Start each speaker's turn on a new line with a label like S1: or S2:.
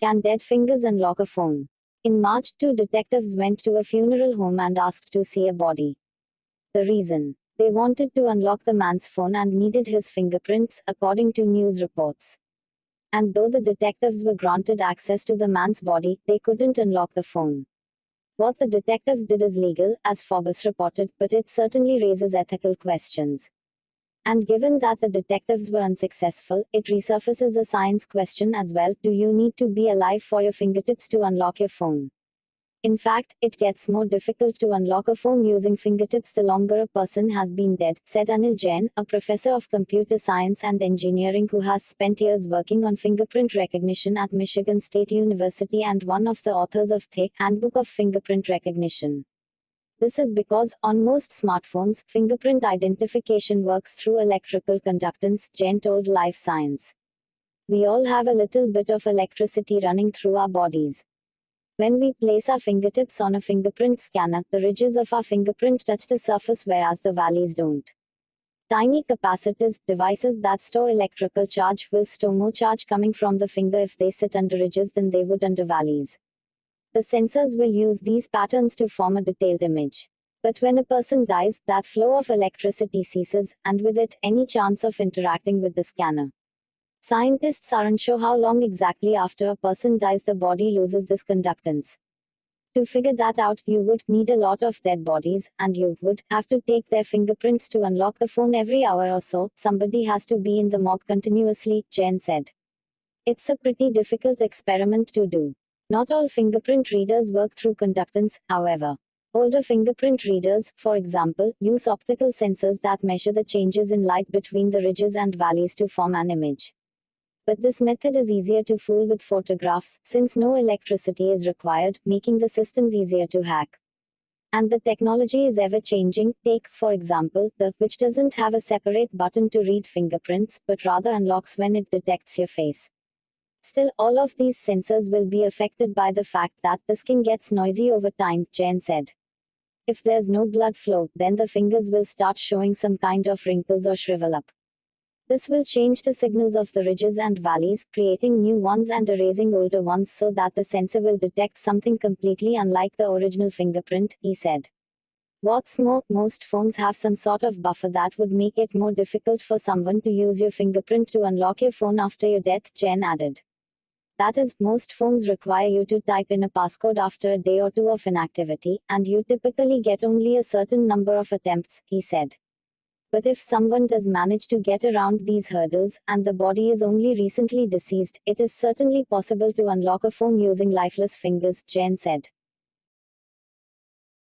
S1: Can dead fingers unlock a phone? In March, two detectives went to a funeral home and asked to see a body. The reason? They wanted to unlock the man's phone and needed his fingerprints, according to news reports. And though the detectives were granted access to the man's body, they couldn't unlock the phone. What the detectives did is legal, as Forbes reported, but it certainly raises ethical questions. And given that the detectives were unsuccessful, it resurfaces a science question as well. Do you need to be alive for your fingertips to unlock your phone? In fact, it gets more difficult to unlock a phone using fingertips the longer a person has been dead, said Anil Jain, a professor of computer science and engineering who has spent years working on fingerprint recognition at Michigan State University and one of the authors of the Handbook of Fingerprint Recognition. This is because, on most smartphones, fingerprint identification works through electrical conductance, Jain told Life Science. We all have a little bit of electricity running through our bodies. When we place our fingertips on a fingerprint scanner, the ridges of our fingerprint touch the surface whereas the valleys don't. Tiny capacitors, devices that store electrical charge, will store more charge coming from the finger if they sit under ridges than they would under valleys. The sensors will use these patterns to form a detailed image. But when a person dies, that flow of electricity ceases, and with it, any chance of interacting with the scanner. Scientists aren't sure how long exactly after a person dies the body loses this conductance. To figure that out, you would need a lot of dead bodies, and you would have to take their fingerprints to unlock the phone every hour or so. Somebody has to be in the morgue continuously, Jain said. It's a pretty difficult experiment to do. Not all fingerprint readers work through conductance, however. Older fingerprint readers, for example, use optical sensors that measure the changes in light between the ridges and valleys to form an image. But this method is easier to fool with photographs, since no electricity is required, making the systems easier to hack. And the technology is ever changing. Take, for example, the which doesn't have a separate button to read fingerprints, but rather unlocks when it detects your face. Still, all of these sensors will be affected by the fact that the skin gets noisy over time, Jain said. If there's no blood flow, then the fingers will start showing some kind of wrinkles or shrivel up. This will change the signals of the ridges and valleys, creating new ones and erasing older ones so that the sensor will detect something completely unlike the original fingerprint, he said. What's more, most phones have some sort of buffer that would make it more difficult for someone to use your fingerprint to unlock your phone after your death, Jain added. That is, most phones require you to type in a passcode after a day or two of inactivity, and you typically get only a certain number of attempts, he said. But if someone does manage to get around these hurdles, and the body is only recently deceased, it is certainly possible to unlock a phone using lifeless fingers, Jain said.